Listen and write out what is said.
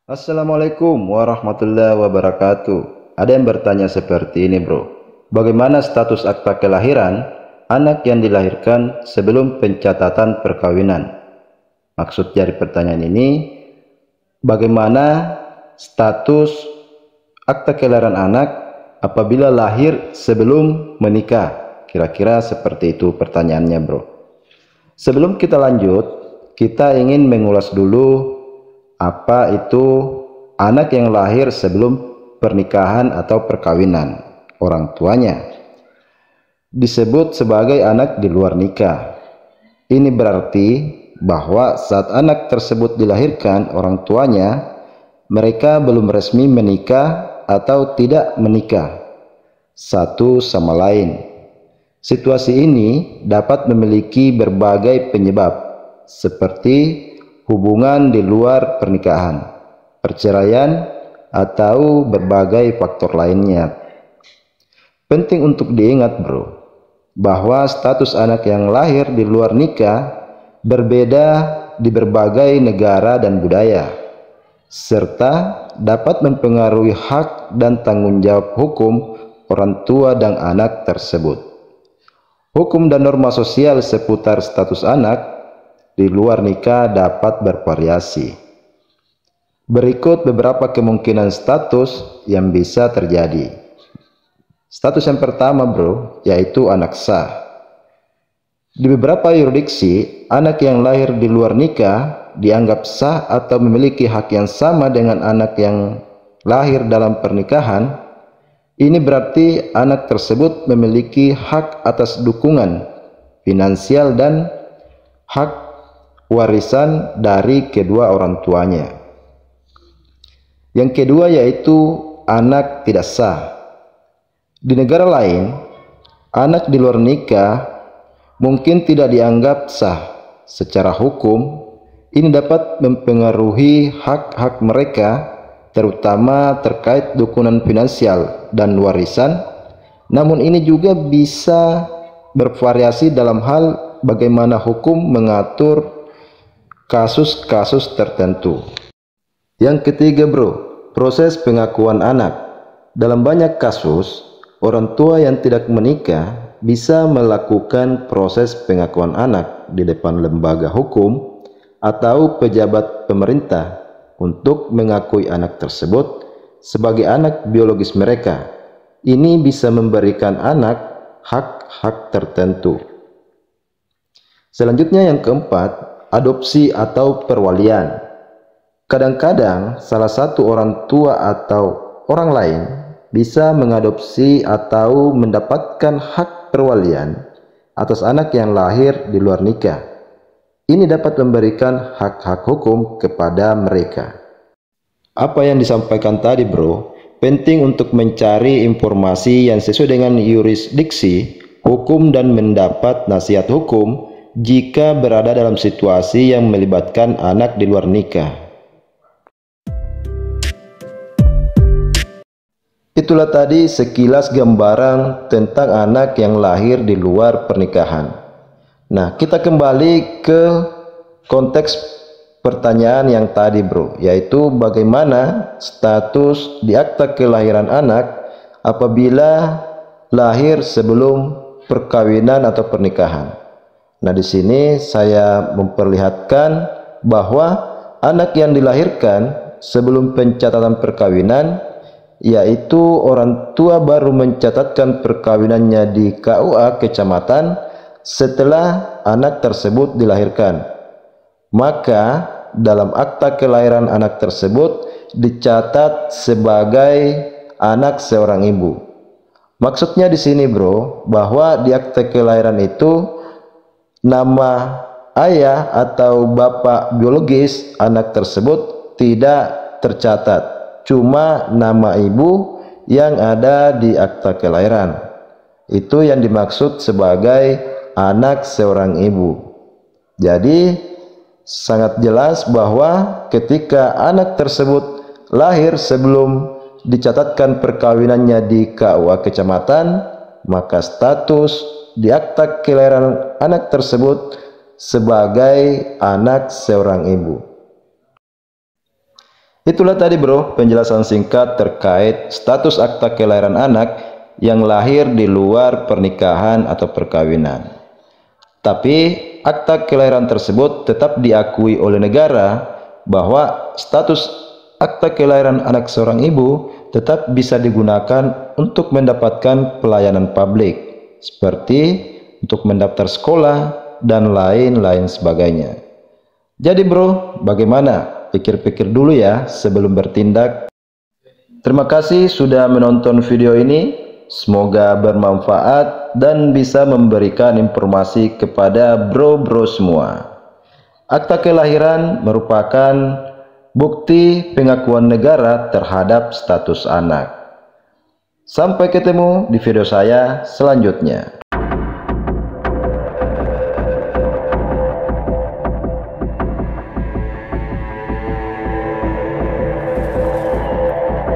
Assalamualaikum warahmatullahi wabarakatuh. Ada yang bertanya seperti ini, bro. Bagaimana status akta kelahiran anak yang dilahirkan sebelum pencatatan perkawinan? Maksud dari pertanyaan ini, bagaimana status akta kelahiran anak apabila lahir sebelum menikah? Kira-kira seperti itu pertanyaannya, bro. Sebelum kita lanjut, kita ingin mengulas dulu apa itu anak yang lahir sebelum pernikahan atau perkawinan orang tuanya. Disebut sebagai anak di luar nikah. Ini berarti bahwa saat anak tersebut dilahirkan orang tuanya, mereka belum resmi menikah atau tidak menikah satu sama lain. Situasi ini dapat memiliki berbagai penyebab seperti hubungan di luar pernikahan, perceraian, atau berbagai faktor lainnya. Penting untuk diingat, bro, bahwa status anak yang lahir di luar nikah berbeda di berbagai negara dan budaya, serta dapat mempengaruhi hak dan tanggung jawab hukum orang tua dan anak tersebut. Hukum dan norma sosial seputar status anak di luar nikah dapat bervariasi. Berikut beberapa kemungkinan status yang bisa terjadi. Status yang pertama, bro, yaitu anak sah. Di beberapa yurisdiksi, anak yang lahir di luar nikah dianggap sah atau memiliki hak yang sama dengan anak yang lahir dalam pernikahan. Ini berarti anak tersebut memiliki hak atas dukungan finansial dan hak warisan dari kedua orang tuanya. Yang kedua yaitu anak tidak sah. Di negara lain, anak di luar nikah mungkin tidak dianggap sah secara hukum. Ini dapat mempengaruhi hak-hak mereka, terutama terkait dukungan finansial dan warisan. Namun ini juga bisa bervariasi dalam hal bagaimana hukum mengatur kasus-kasus tertentu. Yang ketiga, bro, proses pengakuan anak. Dalam banyak kasus, orang tua yang tidak menikah bisa melakukan proses pengakuan anak di depan lembaga hukum atau pejabat pemerintah untuk mengakui anak tersebut sebagai anak biologis mereka. Ini bisa memberikan anak hak-hak tertentu. Selanjutnya yang keempat, adopsi atau perwalian. Kadang-kadang salah satu orang tua atau orang lain bisa mengadopsi atau mendapatkan hak perwalian atas anak yang lahir di luar nikah. Ini dapat memberikan hak-hak hukum kepada mereka. Apa yang disampaikan tadi, bro, penting untuk mencari informasi yang sesuai dengan yurisdiksi hukum dan mendapat nasihat hukum jika berada dalam situasi yang melibatkan anak di luar nikah. Itulah tadi sekilas gambaran tentang anak yang lahir di luar pernikahan. Nah, kita kembali ke konteks pertanyaan yang tadi, bro, yaitu bagaimana status di akta kelahiran anak apabila lahir sebelum perkawinan atau pernikahan. Nah, di sini saya memperlihatkan bahwa anak yang dilahirkan sebelum pencatatan perkawinan, yaitu orang tua baru mencatatkan perkawinannya di KUA kecamatan setelah anak tersebut dilahirkan. Maka dalam akta kelahiran anak tersebut dicatat sebagai anak seorang ibu. Maksudnya di sini, bro, bahwa di akta kelahiran itu nama ayah atau bapak biologis anak tersebut tidak tercatat, cuma nama ibu yang ada di akta kelahiran. Itu yang dimaksud sebagai anak seorang ibu. Jadi sangat jelas bahwa ketika anak tersebut lahir sebelum dicatatkan perkawinannya di KUA kecamatan, maka status di akta kelahiran anak tersebut sebagai anak seorang ibu. Itulah tadi bro penjelasan singkat terkait status akta kelahiran anak yang lahir di luar pernikahan atau perkawinan. Tapi akta kelahiran tersebut tetap diakui oleh negara bahwa status akta kelahiran anak seorang ibu tetap bisa digunakan untuk mendapatkan pelayanan publik seperti untuk mendaftar sekolah dan lain-lain sebagainya. Jadi bro, bagaimana? Pikir-pikir dulu ya sebelum bertindak. Terima kasih sudah menonton video ini. Semoga bermanfaat dan bisa memberikan informasi kepada bro-bro semua. Akta kelahiran merupakan bukti pengakuan negara terhadap status anak. Sampai ketemu di video saya selanjutnya.